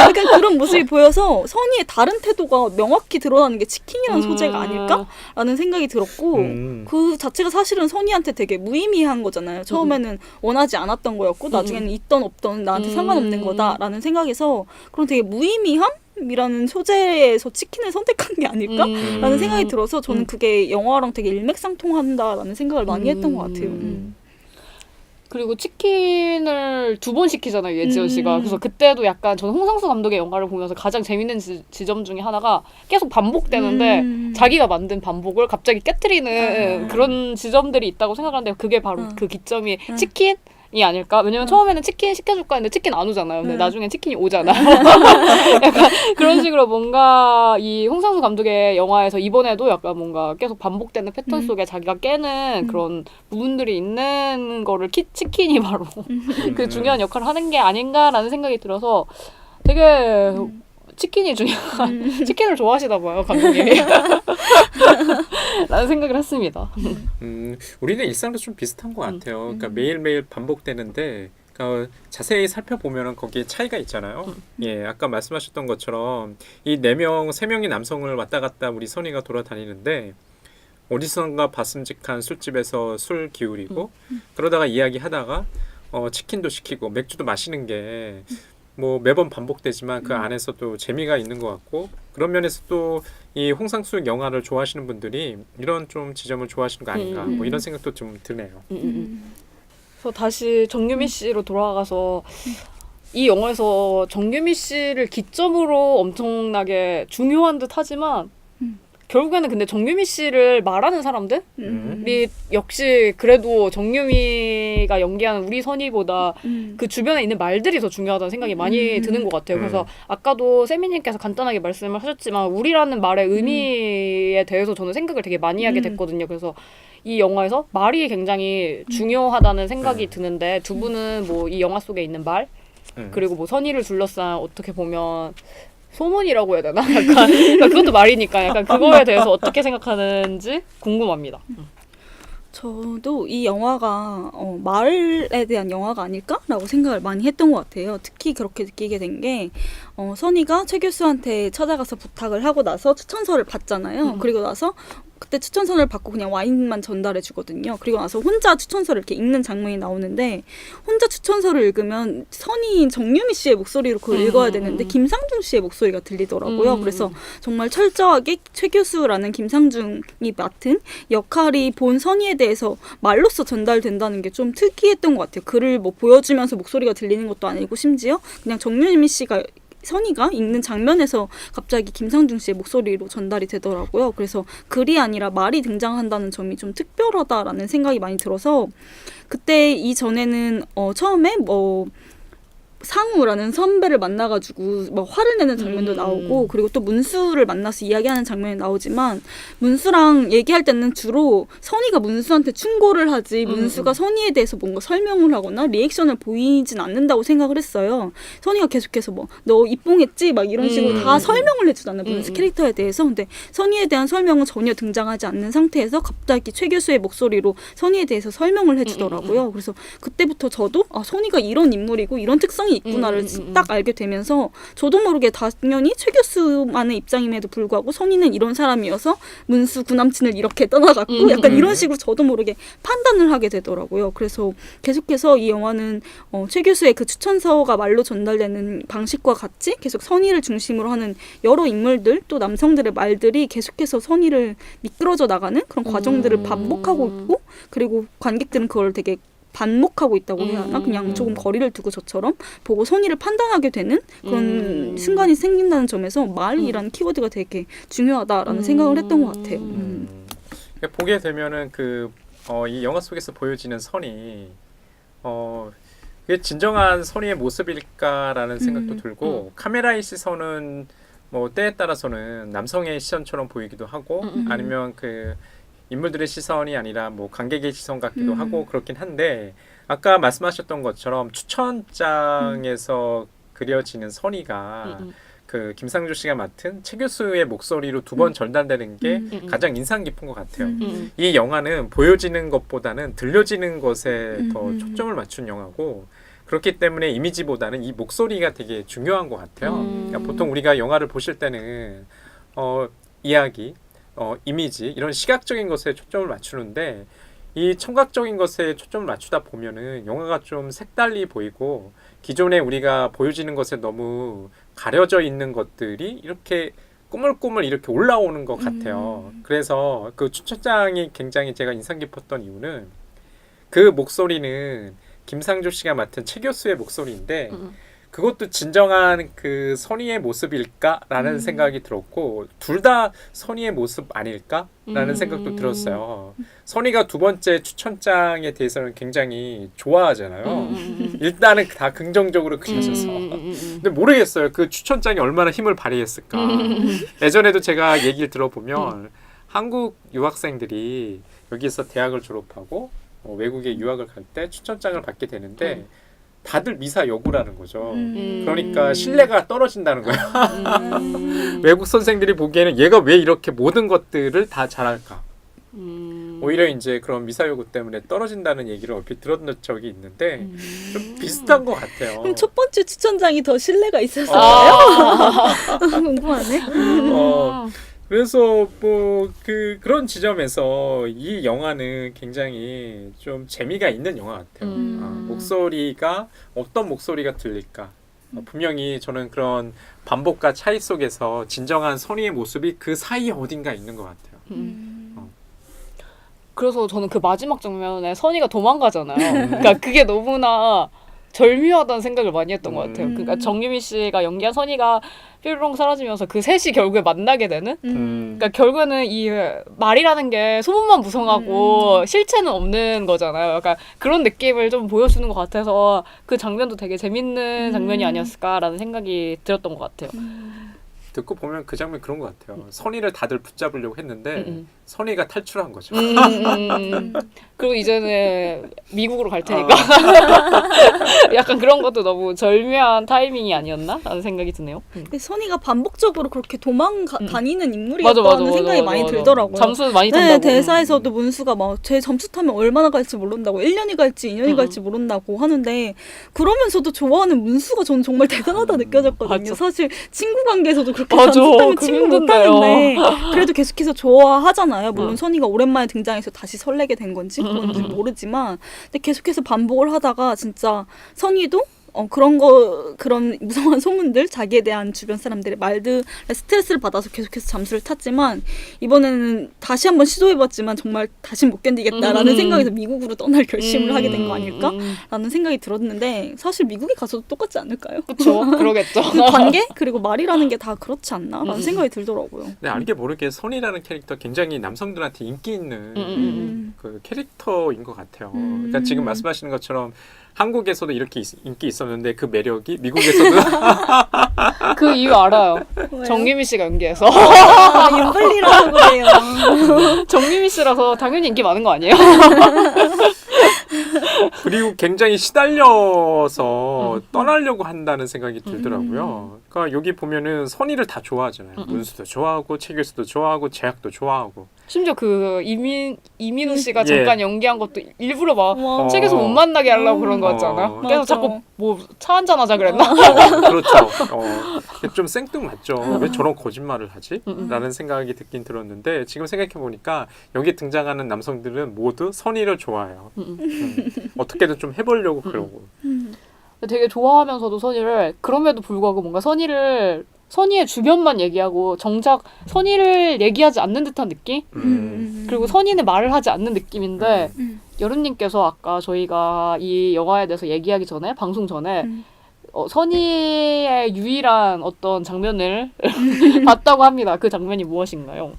약간 그런 모습이 보여서 선의의 다른 태도가 명확히 드러나는 게 치킨이라는 소재가 아닐까라는 생각이 들었고 그 자체가 사실은 선의한테 되게 무의미한 거잖아요. 처음에는 원하지 않았던 거였고 나중에는 있던 없던 나한테 상관없는 거다라는 생각에서 그런 되게 무의미함? 이라는 소재에서 치킨을 선택한 게 아닐까라는 생각이 들어서 저는 그게 영화랑 되게 일맥상통한다라는 생각을 많이 했던 것 같아요. 그리고 치킨을 2번 시키잖아요, 예지원 씨가. 그래서 그때도 약간 저는 홍상수 감독의 영화를 보면서 가장 재밌는 지점 중에 하나가 계속 반복되는데 자기가 만든 반복을 갑자기 깨트리는 그런 지점들이 있다고 생각하는데 그게 바로 그 기점이 치킨? 이 아닐까? 왜냐면 처음에는 치킨 시켜줄까 했는데 치킨 안 오잖아요. 근데 나중엔 치킨이 오잖아요. 약간 그런 식으로 뭔가 이 홍상수 감독의 영화에서 이번에도 약간 뭔가 계속 반복되는 패턴 속에 자기가 깨는 그런 부분들이 있는 거를 치킨이 바로 그 중요한 역할을 하는 게 아닌가라는 생각이 들어서 되게 치킨이 중요한 치킨을 좋아하시나 봐요, 감독님이. 라는 생각을 했습니다. 우리는 일상도 좀 비슷한 것 같아요. 그러니까 매일매일 반복되는데 그러니까 자세히 살펴보면 거기에 차이가 있잖아요. 예, 아까 말씀하셨던 것처럼 이 3명의 남성을 왔다 갔다 우리 선이가 돌아다니는데 어디선가 봤음직한 술집에서 술 기울이고 그러다가 이야기하다가 치킨도 시키고 맥주도 마시는 게 뭐 매번 반복되지만 그 안에서 또 재미가 있는 것 같고 그런 면에서 또 이 홍상수 영화를 좋아하시는 분들이 이런 좀 지점을 좋아하시는 거 아닌가 뭐 이런 생각도 좀 드네요. 그래서 다시 정유미 씨로 돌아가서 이 영화에서 정유미 씨를 기점으로 엄청나게 중요한 듯 하지만 결국에는 근데 정유미 씨를 말하는 사람들이 역시 그래도 정유미가 연기하는 우리 선이보다 그 주변에 있는 말들이 더 중요하다는 생각이 많이 드는 것 같아요. 그래서 아까도 세미님께서 간단하게 말씀을 하셨지만 우리라는 말의 의미에 대해서 저는 생각을 되게 많이 하게 됐거든요. 그래서 이 영화에서 말이 굉장히 중요하다는 생각이 드는데 두 분은 뭐 이 영화 속에 있는 말 그리고 뭐 선의를 둘러싼 어떻게 보면 소문이라고 해야 되나? 약간 그것도 말이니까 약간 그거에 대해서 어떻게 생각하는지 궁금합니다. 저도 이 영화가 말에 대한 영화가 아닐까라고 생각을 많이 했던 것 같아요. 특히 그렇게 느끼게 된 게 선이가 최 교수한테 찾아가서 부탁을 하고 나서 추천서를 받잖아요. 그리고 나서 그때 추천서를 받고 그냥 와인만 전달해 주거든요. 그리고 나서 혼자 추천서를 이렇게 읽는 장면이 나오는데 혼자 추천서를 읽으면 선의인 정유미 씨의 목소리로 그걸 읽어야 되는데 김상중 씨의 목소리가 들리더라고요. 그래서 정말 철저하게 최 교수라는 김상중이 맡은 역할이 본 선의에 대해서 말로써 전달된다는 게 좀 특이했던 것 같아요. 글을 뭐 보여주면서 목소리가 들리는 것도 아니고 심지어 그냥 정유미 씨가 선희가 읽는 장면에서 갑자기 김상중 씨의 목소리로 전달이 되더라고요. 그래서 글이 아니라 말이 등장한다는 점이 좀 특별하다라는 생각이 많이 들어서 그때 이전에는 처음에 상우라는 선배를 만나가지고 화를 내는 장면도 나오고 그리고 또 문수를 만나서 이야기하는 장면이 나오지만 문수랑 얘기할 때는 주로 선희가 문수한테 충고를 하지 문수가 선희에 대해서 뭔가 설명을 하거나 리액션을 보이진 않는다고 생각을 했어요. 선희가 계속해서 너 입봉했지? 막 이런 식으로 다 설명을 해주잖아요. 문수 캐릭터에 대해서. 근데 선희에 대한 설명은 전혀 등장하지 않는 상태에서 갑자기 최 교수의 목소리로 선희에 대해서 설명을 해주더라고요. 그래서 그때부터 저도 선희가 이런 인물이고 이런 특성이 있구나를 딱 알게 되면서 저도 모르게 당연히 최 교수만의 입장임에도 불구하고 선희는 이런 사람이어서 문수 구남친을 이렇게 떠나갔고 약간 이런 식으로 저도 모르게 판단을 하게 되더라고요. 그래서 계속해서 이 영화는 최 교수의 그 추천서가 말로 전달되는 방식과 같이 계속 선희를 중심으로 하는 여러 인물들 또 남성들의 말들이 계속해서 선희를 미끄러져 나가는 그런 과정들을 반복하고 있고 그리고 관객들은 그걸 되게 반목하고 있다고 해야 하나? 그냥 조금 거리를 두고 저처럼 보고 선의를 판단하게 되는 그런 순간이 생긴다는 점에서 말이라는 키워드가 되게 중요하다라는 생각을 했던 것 같아요. 보게 되면은 이 영화 속에서 보여지는 선이 그게 진정한 선의의 모습일까라는 생각도 들고 카메라의 시선은 때에 따라서는 남성의 시선처럼 보이기도 하고 아니면 인물들의 시선이 아니라 관객의 시선 같기도 하고 그렇긴 한데 아까 말씀하셨던 것처럼 추천장에서 그려지는 선의가 김상조 씨가 맡은 최 교수의 목소리로 두 번 전달되는 게 가장 인상 깊은 것 같아요. 이 영화는 보여지는 것보다는 들려지는 것에 더 초점을 맞춘 영화고 그렇기 때문에 이미지보다는 이 목소리가 되게 중요한 것 같아요. 그러니까 보통 우리가 영화를 보실 때는 이야기 이미지 이런 시각적인 것에 초점을 맞추는데 이 청각적인 것에 초점을 맞추다 보면은 영화가 좀 색달리 보이고 기존에 우리가 보여지는 것에 너무 가려져 있는 것들이 이렇게 꾸물꾸물 이렇게 올라오는 것 같아요. 그래서 그 추천장이 굉장히 제가 인상 깊었던 이유는 그 목소리는 김상조 씨가 맡은 최 교수의 목소리인데 그것도 진정한 선의의 모습일까라는 생각이 들었고 둘 다 선의의 모습 아닐까라는 생각도 들었어요. 선의가 두 번째 추천장에 대해서는 굉장히 좋아하잖아요. 일단은 다 긍정적으로 그려져서 근데 모르겠어요. 그 추천장이 얼마나 힘을 발휘했을까. 예전에도 제가 얘기를 들어보면 한국 유학생들이 여기서 대학을 졸업하고 외국에 유학을 갈 때 추천장을 받게 되는데 다들 미사 여구라는 거죠. 그러니까 신뢰가 떨어진다는 거야. 외국 선생들이 보기에는 얘가 왜 이렇게 모든 것들을 다 잘할까? 오히려 이제 그런 미사 여구 때문에 떨어진다는 얘기를 얼핏 들었던 적이 있는데 좀 비슷한 것 같아요. 그럼 첫 번째 추천장이 더 신뢰가 있었어요? 궁금하네. 그래서 그런 지점에서 이 영화는 굉장히 좀 재미가 있는 영화 같아요. 목소리가 어떤 목소리가 들릴까? 분명히 저는 그런 반복과 차이 속에서 진정한 선의의 모습이 그 사이 어딘가 있는 것 같아요. 그래서 저는 그 마지막 장면에 선희가 도망가잖아요. 그러니까 그게 너무나 절묘하다는 생각을 많이 했던 것 같아요. 그러니까 정유미 씨가 연기한 선희가 뾰로롱 사라지면서 그 셋이 결국에 만나게 되는? 그러니까 결국에는 이 말이라는 게 소문만 무성하고 실체는 없는 거잖아요. 약간 그런 느낌을 좀 보여주는 것 같아서 그 장면도 되게 재밌는 장면이 아니었을까라는 생각이 들었던 것 같아요. 듣고 보면 그 장면 그런 것 같아요. 선의를 다들 붙잡으려고 했는데 선의가 탈출한 거죠. 그리고 이제는 미국으로 갈 테니까 약간 그런 것도 너무 절묘한 타이밍이 아니었나? 라는 생각이 드네요. 근데 선희가 반복적으로 그렇게 다니는 인물이었다는 생각이 많이 들더라고요. 잠수 많이 탄다고. 네, 대사에서도 문수가 제 점수 타면 얼마나 갈지 모른다고 1년이 갈지 2년이 갈지 모른다고 하는데 그러면서도 좋아하는 문수가 저는 정말 대단하다 느껴졌거든요. 맞아. 사실 친구 관계에서도 그렇게 맞아. 점수 타면 그게 친구 못하는데 그래도 계속해서 좋아하잖아요. 물론 선희가 오랜만에 등장해서 다시 설레게 된 건지 그건지 모르지만 근데 계속해서 반복을 하다가 진짜 선희도 그런 무성한 소문들, 자기에 대한 주변 사람들의 말들에 스트레스를 받아서 계속해서 잠수를 탔지만 이번에는 다시 한번 시도해봤지만 정말 다시 못 견디겠다라는 생각에서 미국으로 떠날 결심을 하게 된 거 아닐까라는 생각이 들었는데 사실 미국에 가서도 똑같지 않을까요? 그렇죠. 그러겠죠. 그 관계 그리고 말이라는 게 다 그렇지 않나라는 생각이 들더라고요. 네, 알게 모르게 선이라는 캐릭터 굉장히 남성들한테 인기 있는 그 캐릭터인 것 같아요. 그러니까 지금 말씀하시는 것처럼 한국에서도 이렇게 인기 있었는데 그 매력이 미국에서도 그 이유 알아요. 왜요? 정유미 씨가 연기해서. 윤블리라고 그래요. 정유미 씨라서 당연히 인기 많은 거 아니에요? 그리고 굉장히 시달려서 떠나려고 한다는 생각이 들더라고요. 그러니까 여기 보면은 선의를 다 좋아하잖아요. 문수도 좋아하고 최규수도 좋아하고 재학도 좋아하고. 심지어 그 이민우 씨가 예. 잠깐 연기한 것도 일부러 막 와. 책에서 못 만나게 하려고 그런 거 같잖아요. 그래서 맞아. 자꾸 뭐 차 한잔 하자 그랬나? 그렇죠. 좀 생뚱맞죠. 왜 저런 거짓말을 하지? 라는 생각이 듣긴 들었는데 지금 생각해보니까 여기 등장하는 남성들은 모두 선의를 좋아해요. 어떻게든 좀 해보려고 그러고. 되게 좋아하면서도 선의를 그럼에도 불구하고 뭔가 선의의 주변만 얘기하고 정작 선의를 얘기하지 않는 듯한 느낌? 그리고 선의는 말을 하지 않는 느낌인데 여름님께서 아까 저희가 이 영화에 대해서 얘기하기 전에 방송 전에 선의의 유일한 어떤 장면을 봤다고 합니다. 그 장면이 무엇인가요?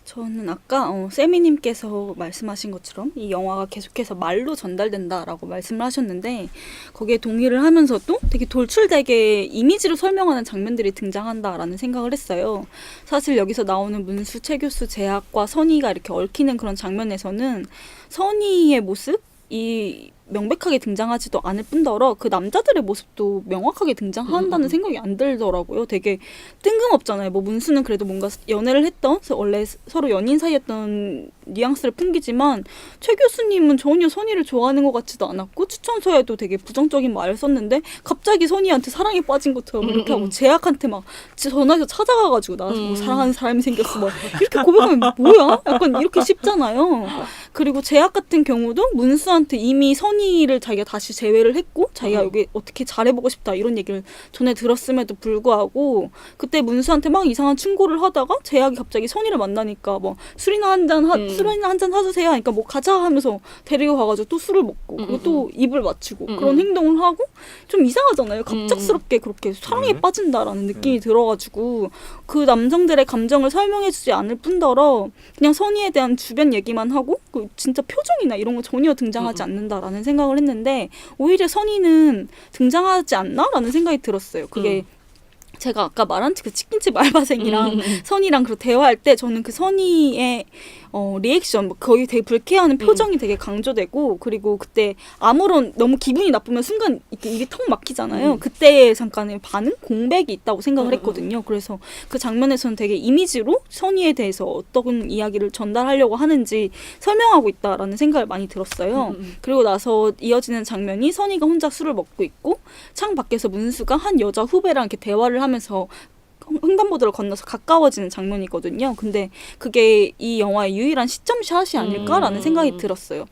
저는 아까 세미님께서 말씀하신 것처럼 이 영화가 계속해서 말로 전달된다라고 말씀을 하셨는데 거기에 동의를 하면서도 되게 돌출되게 이미지로 설명하는 장면들이 등장한다라는 생각을 했어요. 사실 여기서 나오는 문수, 최교수, 재학과 선의가 이렇게 얽히는 그런 장면에서는 선의의 모습이 명백하게 등장하지도 않을 뿐더러 그 남자들의 모습도 명확하게 등장한다는 생각이 안 들더라고요. 되게 뜬금없잖아요. 뭐 문수는 그래도 뭔가 연애를 했던 원래 서로 연인 사이였던 뉘앙스를 풍기지만 최 교수님은 전혀 선의를 좋아하는 것 같지도 않았고 추천서에도 되게 부정적인 말을 썼는데 갑자기 선의한테 사랑에 빠진 것처럼 이렇게 하고 재학한테 막 전화해서 찾아가가지고 나 뭐 사랑하는 사람이 생겼어 막 이렇게 고백하면 뭐야? 약간 이렇게 쉽잖아요. 그리고 재학 같은 경우도 문수한테 이미 선의를 자기가 다시 제외를 했고 자기가 여기 어떻게 잘해보고 싶다 이런 얘기를 전에 들었음에도 불구하고 그때 문수한테 막 이상한 충고를 하다가 재학이 갑자기 선의를 만나니까 뭐 술이나 한잔 사주세요 하니까 뭐 가자 하면서 데리고 가가지고 또 술을 먹고 그리고 또 입을 맞추고 그런 행동을 하고 좀 이상하잖아요. 갑작스럽게 그렇게 사랑에 빠진다라는 느낌이 들어가지고 그 남성들의 감정을 설명해주지 않을 뿐더러 그냥 선의에 대한 주변 얘기만 하고 그 진짜 표정이나 이런 거 전혀 등장하지 않는다라는 생각을 했는데 오히려 선의는 등장하지 않나라는 생각이 들었어요. 그게 제가 아까 말한 그 치킨집 알바생이랑 선의랑 그 대화할 때 저는 그 선의의 리액션 거의 되게 불쾌해하는 표정이 되게 강조되고 그리고 그때 아무런 너무 기분이 나쁘면 순간 이렇게 입이 턱 막히잖아요. 그때 잠깐의 반응 공백이 있다고 생각을 했거든요. 그래서 그 장면에서는 되게 이미지로 선의에 대해서 어떤 이야기를 전달하려고 하는지 설명하고 있다라는 생각을 많이 들었어요. 그리고 나서 이어지는 장면이 선의가 혼자 술을 먹고 있고 창 밖에서 문수가 한 여자 후배랑 이렇게 대화를 하면서 횡단보도를 건너서 가까워지는 장면이거든요. 근데 그게 이 영화의 유일한 시점샷이 아닐까라는 생각이 들었어요.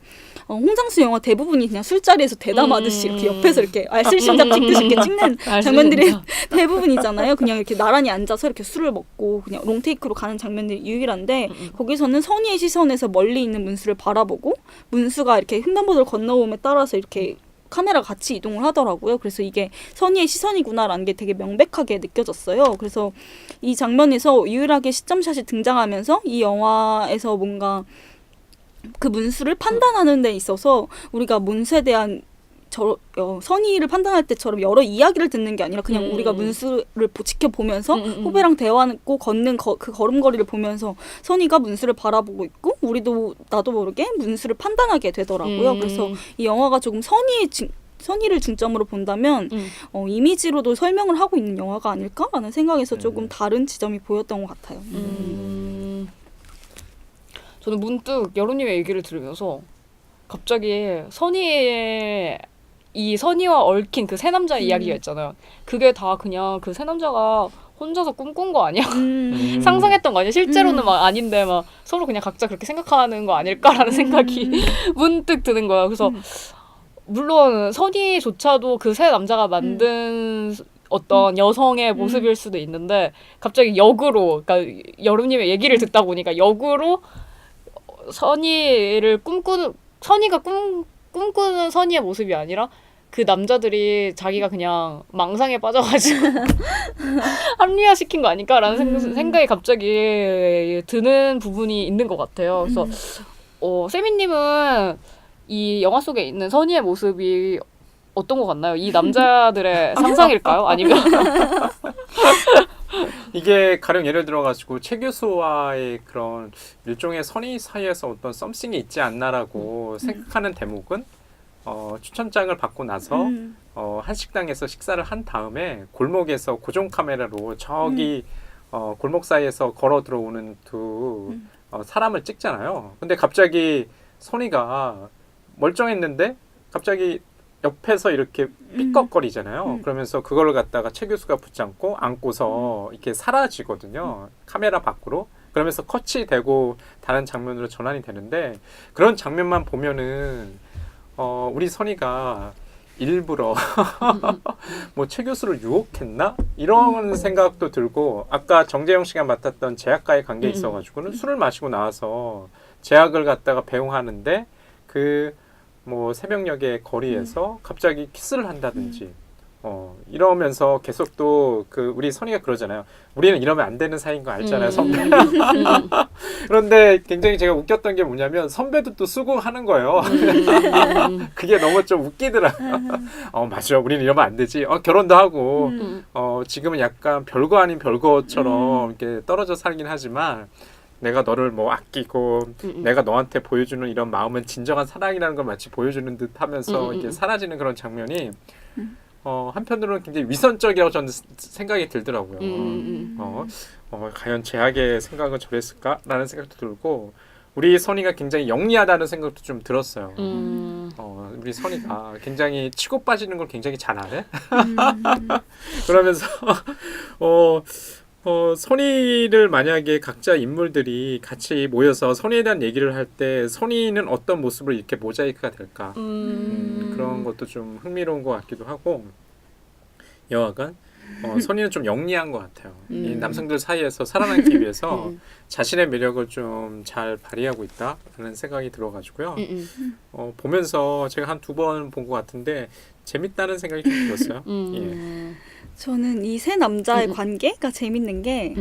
홍상수 영화 대부분이 그냥 술자리에서 대담하듯이 이렇게 옆에서 이렇게 알쓸심잡 찍듯이 이렇게 찍는 장면들이 대부분이잖아요. 그냥 이렇게 나란히 앉아서 이렇게 술을 먹고 그냥 롱테이크로 가는 장면들이 유일한데 거기서는 선의의 시선에서 멀리 있는 문수를 바라보고 문수가 이렇게 횡단보도를 건너옴에 따라서 이렇게 카메라 같이 이동을 하더라고요. 그래서 이게 선의의 시선이구나라는 게 되게 명백하게 느껴졌어요. 그래서 이 장면에서 유일하게 시점샷이 등장하면서 이 영화에서 뭔가 그 문수를 판단하는 데 있어서 우리가 문수에 대한 선의를 판단할 때처럼 여러 이야기를 듣는 게 아니라 그냥 우리가 문수를 지켜보면서 후배랑 대화하고 걷는 그 걸음걸이를 보면서 선의가 문수를 바라보고 있고 우리도 나도 모르게 문수를 판단하게 되더라고요. 그래서 이 영화가 조금 선의를 중점으로 본다면 이미지로도 설명을 하고 있는 영화가 아닐까라는 생각에서 조금 다른 지점이 보였던 것 같아요. 저는 문득 여론님의 얘기를 들으면서 갑자기 이 선의와 얽힌 그 세 남자의 이야기가 있잖아요. 그게 다 그냥 그 세 남자가 혼자서 꿈꾼 거 아니야? 상상했던 거 아니야? 실제로는 막 아닌데 막 서로 그냥 각자 그렇게 생각하는 거 아닐까라는 생각이 문득 드는 거야. 그래서 물론 선희조차도 그 세 남자가 만든 어떤 여성의 모습일 수도 있는데 갑자기 역으로 그러니까 여름님의 얘기를 듣다 보니까 역으로 선희가 꿈꾸는 선희의 모습이 아니라 그 남자들이 자기가 그냥 망상에 빠져가지고 합리화시킨 거 아닐까라는 생각이 갑자기 드는 부분이 있는 것 같아요. 그래서 세미님은 이 영화 속에 있는 선희의 모습이 어떤 것 같나요? 이 남자들의 상상일까요? 아니면 이게 가령 예를 들어가지고 최 교수와의 그런 일종의 선의 사이에서 어떤 썸씽이 있지 않나라고 생각하는 대목은 추천장을 받고 나서 한 식당에서 식사를 한 다음에 골목에서 고정 카메라로 저기 골목 사이에서 걸어 들어오는 두 사람을 찍잖아요. 근데 갑자기 선의가 멀쩡했는데 갑자기 옆에서 이렇게 삐걱거리잖아요. 그러면서 그걸 갖다가 최 교수가 붙잡고 안고서 이렇게 사라지거든요. 카메라 밖으로. 그러면서 컷이 되고 다른 장면으로 전환이 되는데 그런 장면만 보면은 우리 선희가 일부러 뭐 최 교수를 유혹했나? 이런 생각도 들고 아까 정재영 씨가 맡았던 제약과의 관계에 있어가지고는 술을 마시고 나와서 제약을 갖다가 배웅하는데 그 뭐 새벽녘의 거리에서 갑자기 키스를 한다든지 이러면서 계속 또 그 우리 선희가 그러잖아요. 우리는 이러면 안 되는 사이인 거 알잖아요, 선배. 그런데 굉장히 제가 웃겼던 게 뭐냐면 선배도 또 수긍하는 거예요. 그게 너무 좀 웃기더라고요. 맞아, 우리는 이러면 안 되지. 결혼도 하고 지금은 약간 별거 아닌 별거처럼 이렇게 떨어져 살긴 하지만 내가 너를 뭐 아끼고 내가 너한테 보여주는 이런 마음은 진정한 사랑이라는 걸 마치 보여주는 듯 하면서 이렇게 사라지는 그런 장면이 한편으로는 굉장히 위선적이라고 저는 생각이 들더라고요. 과연 제약의 생각은 저랬을까라는 생각도 들고 우리 선희가 굉장히 영리하다는 생각도 좀 들었어요. 우리 선희가 굉장히 치고 빠지는 걸 굉장히 잘하네. 그러면서 선희를 만약에 각자 인물들이 같이 모여서 선희에 대한 얘기를 할 때 선희는 어떤 모습으로 이렇게 모자이크가 될까 그런 것도 좀 흥미로운 것 같기도 하고 여하간 선희는 좀 영리한 것 같아요. 이 남성들 사이에서 살아남기 위해서 자신의 매력을 좀 잘 발휘하고 있다라는 생각이 들어가지고요. 보면서 제가 한 2번 본 것 같은데 재밌다는 생각이 좀 들었어요. 예. 저는 이 세 남자의 관계가 재밌는 게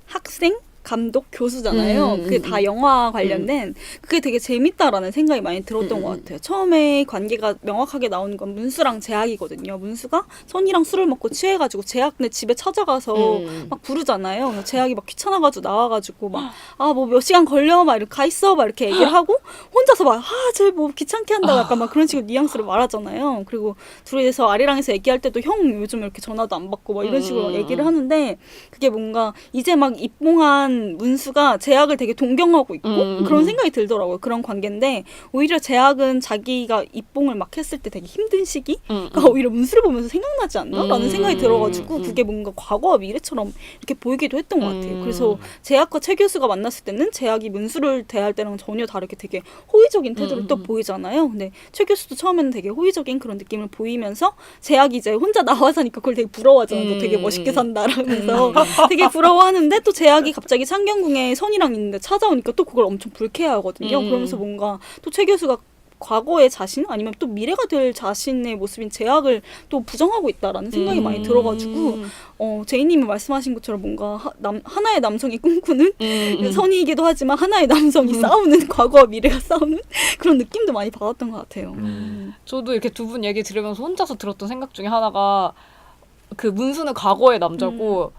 학생, 감독, 교수잖아요. 그게 다 영화 관련된 그게 되게 재밌다라는 생각이 많이 들었던 것 같아요. 처음에 관계가 명확하게 나오는 건 문수랑 재학이거든요. 문수가 선이랑 술을 먹고 취해가지고 재학네 집에 찾아가서 막 부르잖아요. 재학이 막 귀찮아가지고 나와가지고 막 뭐 몇 시간 걸려 막 이렇게 가 있어 막 이렇게 얘기를 하고 혼자서 막 쟤 뭐 귀찮게 한다고 약간 막 그런 식으로 뉘앙스를 말하잖아요. 그리고 둘이서 아리랑에서 얘기할 때도 형 요즘 이렇게 전화도 안 받고 막 이런 식으로 얘기를 하는데 그게 뭔가 이제 막 입봉한 문수가 재학을 되게 동경하고 있고 그런 생각이 들더라고요. 그런 관계인데 오히려 재학은 자기가 입봉을 막 했을 때 되게 힘든 시기가 오히려 문수를 보면서 생각나지 않나? 라는 생각이 들어가지고 그게 뭔가 과거와 미래처럼 이렇게 보이기도 했던 것 같아요. 그래서 재학과 최 교수가 만났을 때는 재학이 문수를 대할 때랑 전혀 다르게 되게 호의적인 태도를 또 보이잖아요. 근데 최 교수도 처음에는 되게 호의적인 그런 느낌을 보이면서 재학이 이제 혼자 나와 사니까 그걸 되게 부러워하잖아요. 너 되게 멋있게 산다라면서 되게 부러워하는데 또 재학이 갑자기 창경궁에 선이랑 있는데 찾아오니까 또 그걸 엄청 불쾌해하거든요. 그러면서 뭔가 또 최 교수가 과거의 자신 아니면 또 미래가 될 자신의 모습인 재학을 또 부정하고 있다라는 생각이 많이 들어가지고 제이님이 말씀하신 것처럼 뭔가 하나의 남성이 꿈꾸는 선이기도 하지만 하나의 남성이 싸우는 과거와 미래가 싸우는 그런 느낌도 많이 받았던 것 같아요. 저도 이렇게 두 분 얘기 들으면서 혼자서 들었던 생각 중에 하나가 그 문수는 과거의 남자고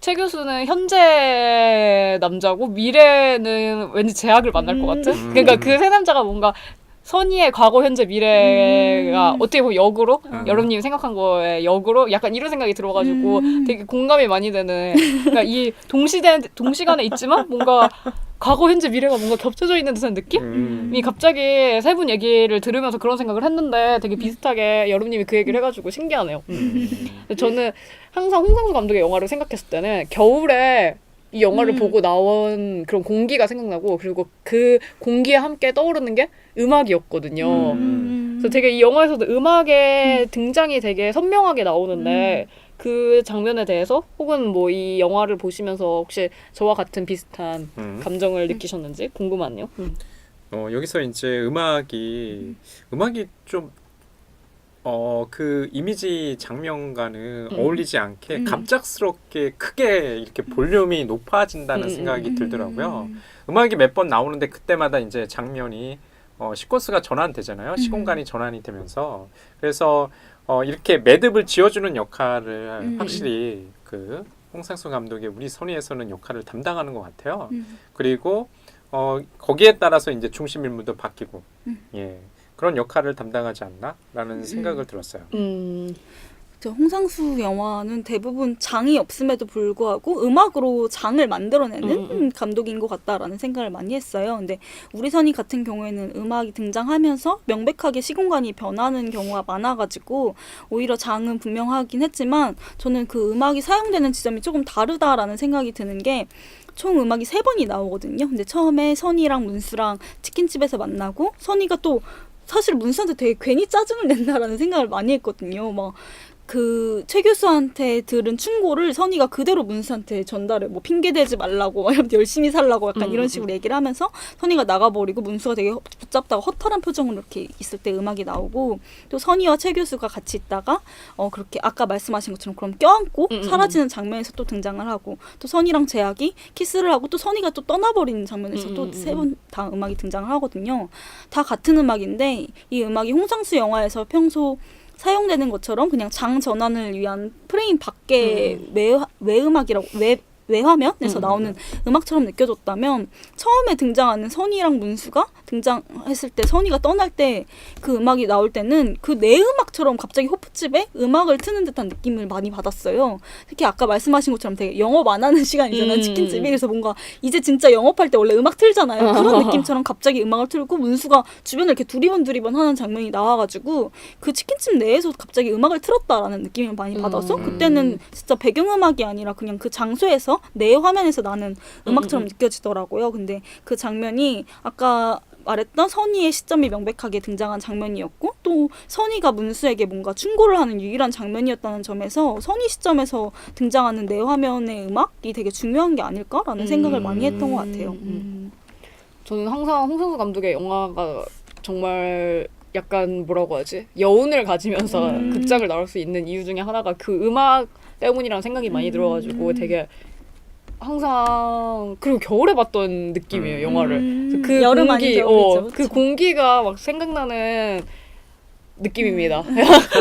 최 교수는 현재 남자고 미래는 왠지 재학을 만날 것 같은? 그러니까 그 세 남자가 뭔가 선의의 과거, 현재, 미래가 어떻게 보면 역으로 여러분님이 생각한 거에 역으로 약간 이런 생각이 들어가지고 되게 공감이 많이 되는 그러니까 이 동시간에 있지만 뭔가 과거, 현재, 미래가 뭔가 겹쳐져 있는 듯한 느낌이 갑자기 세 분 얘기를 들으면서 그런 생각을 했는데 되게 비슷하게 여러분님이 그 얘기를 해가지고 신기하네요. 저는 항상 홍상수 감독의 영화를 생각했을 때는 겨울에 이 영화를 보고 나온 그런 공기가 생각나고 그리고 그 공기에 함께 떠오르는 게 음악이었거든요. 그래서 되게 이 영화에서도 음악의 등장이 되게 선명하게 나오는데 그 장면에 대해서 혹은 뭐 이 영화를 보시면서 혹시 저와 같은 비슷한 감정을 느끼셨는지 궁금하네요. 여기서 이제 음악이 좀 그 이미지 장면과는 어울리지 않게 갑작스럽게 크게 이렇게 볼륨이 높아진다는 생각이 들더라고요. 음악이 몇 번 나오는데 그때마다 이제 장면이 시퀀스가 전환되잖아요. 시공간이 전환이 되면서 그래서 이렇게 매듭을 지어주는 역할을 확실히 그 홍상수 감독의 우리 선의에서는 역할을 담당하는 것 같아요. 그리고 거기에 따라서 이제 중심 인물도 바뀌고 예. 그런 역할을 담당하지 않나라는 생각을 들었어요. 홍상수 영화는 대부분 장이 없음에도 불구하고 음악으로 장을 만들어내는 감독인 것 같다라는 생각을 많이 했어요. 근데 우리 선이 같은 경우에는 음악이 등장하면서 명백하게 시공간이 변하는 경우가 많아가지고 오히려 장은 분명하긴 했지만 저는 그 음악이 사용되는 지점이 조금 다르다라는 생각이 드는 게 총 음악이 3번이 나오거든요. 근데 처음에 선이랑 문수랑 치킨집에서 만나고 선이가 또 사실 문수한테 되게 괜히 짜증을 낸다라는 생각을 많이 했거든요. 막 그 최 교수한테 들은 충고를 선이가 그대로 문수한테 전달해. 뭐 핑계 대지 말라고, 열심히 살라고 약간 이런 식으로 얘기를 하면서 선이가 나가버리고 문수가 되게 붙잡다가 허탈한 표정으로 이렇게 있을 때 음악이 나오고 또 선이와 최 교수가 같이 있다가 그렇게 아까 말씀하신 것처럼 그럼 껴안고 사라지는 장면에서 또 등장을 하고 또 선이랑 제약이 키스를 하고 또 선이가 또 떠나버리는 장면에서 또 3번 다 음악이 등장을 하거든요. 다 같은 음악인데 이 음악이 홍상수 영화에서 평소 사용되는 것처럼 그냥 장 전환을 위한 프레임 밖의 외음악이라고 외화면에서 나오는 음악처럼 느껴졌다면 처음에 등장하는 선이랑 문수가 등장했을 때 선이가 떠날 때 그 음악이 나올 때는 그 내음악처럼 갑자기 호프집에 음악을 트는 듯한 느낌을 많이 받았어요. 특히 아까 말씀하신 것처럼 되게 영업 안 하는 시간이잖아요. 치킨집이. 그래서 뭔가 이제 진짜 영업할 때 원래 음악 틀잖아요. 그런 느낌처럼 갑자기 음악을 틀고 문수가 주변을 이렇게 두리번 하는 장면이 나와가지고 그 치킨집 내에서 갑자기 음악을 틀었다라는 느낌을 많이 받아서 그때는 진짜 배경음악이 아니라 그냥 그 장소에서 내 화면에서 나는 음악처럼 느껴지더라고요. 근데 그 장면이 아까 말했던 선의의 시점이 명백하게 등장한 장면이었고 또 선의가 문수에게 뭔가 충고를 하는 유일한 장면이었다는 점에서 선의 시점에서 등장하는 내 화면의 음악이 되게 중요한 게 아닐까라는 생각을 많이 했던 것 같아요. 저는 항상 홍상수 감독의 영화가 정말 약간 뭐라고 하지? 여운을 가지면서 극작을 나올 수 있는 이유 중에 하나가 그 음악 때문이라는 생각이 많이 들어가지고 되게 항상 그리고 겨울에 봤던 느낌이에요 영화를. 그 여름 공기, 아니죠? 그 공기가 막 생각나는 느낌입니다.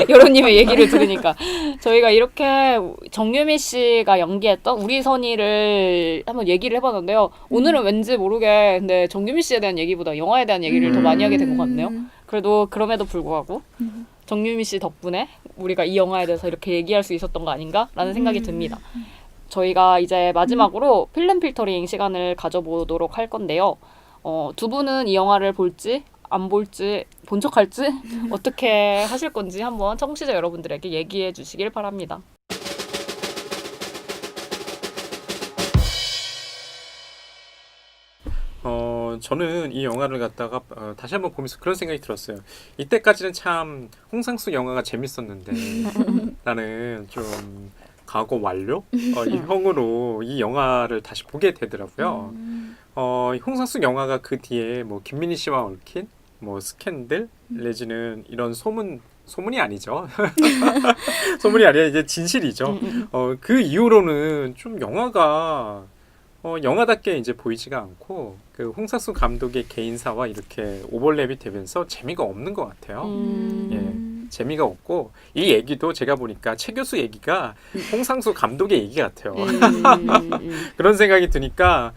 여론님의 얘기를 들으니까 저희가 이렇게 정유미 씨가 연기했던 우리 선이를 한번 얘기를 해봤는데요. 오늘은 왠지 모르게 근데 정유미 씨에 대한 얘기보다 영화에 대한 얘기를 더 많이 하게 된 것 같네요. 그래도 그럼에도 불구하고 정유미 씨 덕분에 우리가 이 영화에 대해서 이렇게 얘기할 수 있었던 거 아닌가라는 생각이 듭니다. 저희가 이제 마지막으로 필름 필터링 시간을 가져보도록 할 건데요. 두 분은 이 영화를 볼지 안 볼지 본 척할지 어떻게 하실 건지 한번 청취자 여러분들에게 얘기해 주시길 바랍니다. 저는 이 영화를 갖다가 다시 한번 보면서 그런 생각이 들었어요. 이때까지는 참 홍상수 영화가 재밌었는데 나는 좀 과거 완료? 이 형으로 이 영화를 다시 보게 되더라고요. 홍상수 영화가 그 뒤에 뭐 김민희 씨와 얽힌 뭐 스캔들 내지는 이런 소문이 아니죠. 소문이 아니라 이제 진실이죠. 그 이후로는 좀 영화가 영화답게 이제 보이지가 않고 그 홍상수 감독의 개인사와 이렇게 오버랩이 되면서 재미가 없는 것 같아요. 예. 재미가 없고 이 얘기도 제가 보니까 최 교수 얘기가 홍상수 감독의 얘기 같아요. 그런 생각이 드니까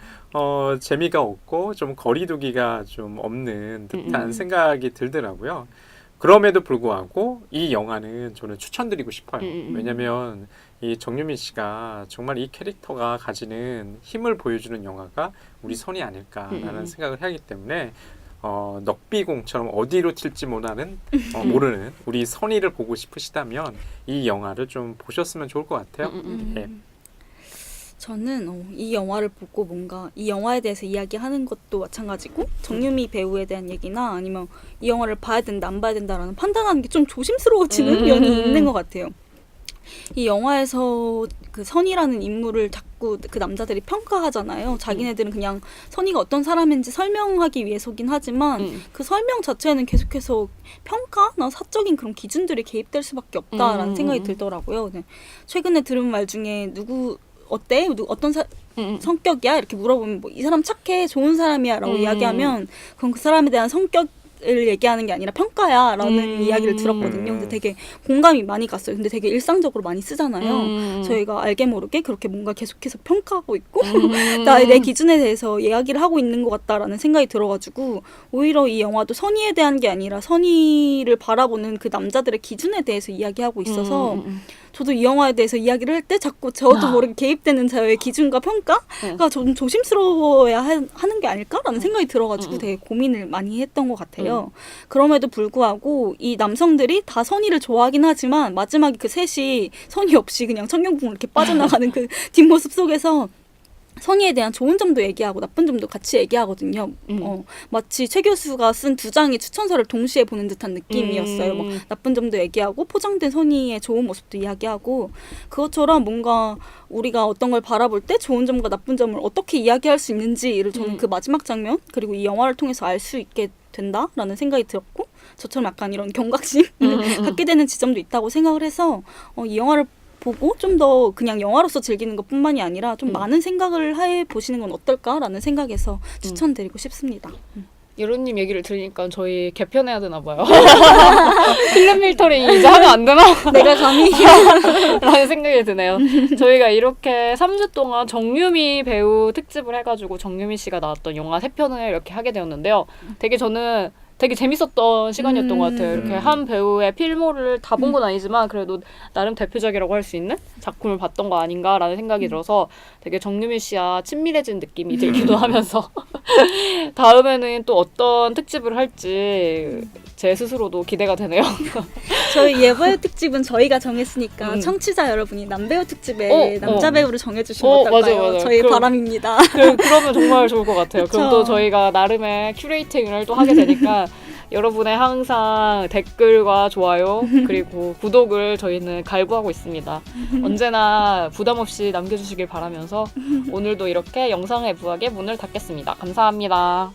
재미가 없고 좀 거리두기가 좀 없는 듯한 생각이 들더라고요. 그럼에도 불구하고 이 영화는 저는 추천드리고 싶어요. 왜냐면 이 정유미 씨가 정말 이 캐릭터가 가지는 힘을 보여주는 영화가 우리 선이 아닐까라는 생각을 하기 때문에 넉비공처럼 어디로 튈지 모르는 우리 선의를 보고 싶으시다면 이 영화를 좀 보셨으면 좋을 것 같아요. 예. 저는 이 영화를 보고 뭔가 이 영화에 대해서 이야기하는 것도 마찬가지고 정유미 배우에 대한 얘기나 아니면 이 영화를 봐야 된다 안 봐야 된다라는 판단하는 게 좀 조심스러워지는 면이 있는 것 같아요. 이 영화에서 그 선이라는 인물을 자꾸 그 남자들이 평가하잖아요. 자기네들은 그냥 선이가 어떤 사람인지 설명하기 위해서긴 하지만 그 설명 자체는 계속해서 평가나 사적인 그런 기준들이 개입될 수밖에 없다라는 생각이 들더라고요. 네. 최근에 들은 말 중에 누구 어때? 어떤 성격이야? 이렇게 물어보면 뭐 이 사람 착해, 좋은 사람이야 라고 이야기하면 그건 그 사람에 대한 성격을 얘기하는 게 아니라 평가야 라는 이야기를 들었거든요. 근데 되게 공감이 많이 갔어요. 근데 되게 일상적으로 많이 쓰잖아요. 저희가 알게 모르게 그렇게 뭔가 계속해서 평가하고 있고 내 기준에 대해서 이야기를 하고 있는 것 같다라는 생각이 들어가지고 오히려 이 영화도 선의에 대한 게 아니라 선의를 바라보는 그 남자들의 기준에 대해서 이야기하고 있어서 저도 이 영화에 대해서 이야기를 할 때 자꾸 저도 모르게 개입되는 저의 기준과 평가가 좀 조심스러워야 하는 게 아닐까라는 생각이 들어가지고 되게 고민을 많이 했던 것 같아요. 그럼에도 불구하고 이 남성들이 다 선의를 좋아하긴 하지만 마지막에 그 셋이 선의 없이 그냥 청경궁을 이렇게 빠져나가는 그 뒷모습 속에서 선의에 대한 좋은 점도 얘기하고 나쁜 점도 같이 얘기하거든요. 마치 최 교수가 쓴 2장의 추천서를 동시에 보는 듯한 느낌이었어요. 뭐 나쁜 점도 얘기하고 포장된 선의의 좋은 모습도 이야기하고 그것처럼 뭔가 우리가 어떤 걸 바라볼 때 좋은 점과 나쁜 점을 어떻게 이야기할 수 있는지를 저는 그 마지막 장면 그리고 이 영화를 통해서 알 수 있게 된다라는 생각이 들었고 저처럼 약간 이런 경각심을 갖게 되는 지점도 있다고 생각을 해서 이 영화를 보고 좀 더 그냥 영화로서 즐기는 것뿐만이 아니라 좀 많은 생각을 해보시는 건 어떨까라는 생각에서 추천드리고 싶습니다. 예로님 얘기를 들으니까 저희 개편해야 되나 봐요. 필름 필터링 이제 하면 안 되나? 내가 감히 라는 생각이 드네요. 저희가 이렇게 3주 동안 정유미 배우 특집을 해가지고 정유미 씨가 나왔던 영화 3편을 이렇게 하게 되었는데요. 저는 되게 재밌었던 시간이었던 것 같아요. 이렇게 한 배우의 필모를 다 본 건 아니지만 그래도 나름 대표작이라고 할 수 있는 작품을 봤던 거 아닌가라는 생각이 들어서 되게 정유미 씨와 친밀해진 느낌이 들기도 하면서 다음에는 또 어떤 특집을 할지 제 스스로도 기대가 되네요. 저희 예보의 특집은 저희가 정했으니까 청취자 여러분이 남배우 특집에 남자 배우를 정해주시면 어떨까요? 맞아요. 저희 바람입니다. 그러면 정말 좋을 것 같아요. 그럼 또 저희가 나름의 큐레이팅을 또 하게 되니까 여러분의 항상 댓글과 좋아요 그리고 구독을 저희는 갈구하고 있습니다. 언제나 부담 없이 남겨주시길 바라면서 오늘도 이렇게 영상의 부학의 문을 닫겠습니다. 감사합니다.